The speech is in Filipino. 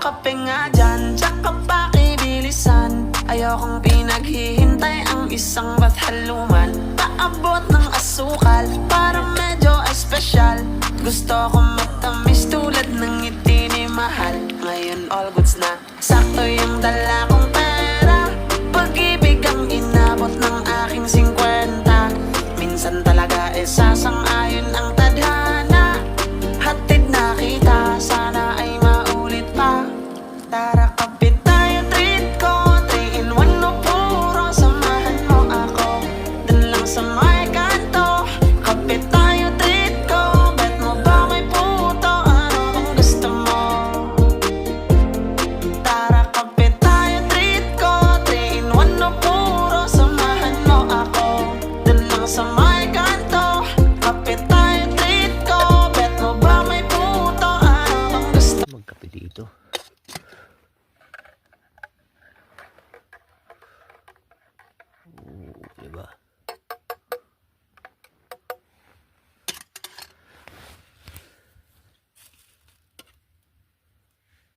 kape nga dyan, tsaka pakibilisan. Ayokong pinaghihintay ang isang bathaluman. Paabot ng asukal, para medyo espesyal. Gusto ko matamis tulad ng ngiti ni mahal. Ngayon all goods na, sakto yung dala kong pera. Pag-ibig ang inabot ng aking 50. Minsan talaga sasang-ayon ang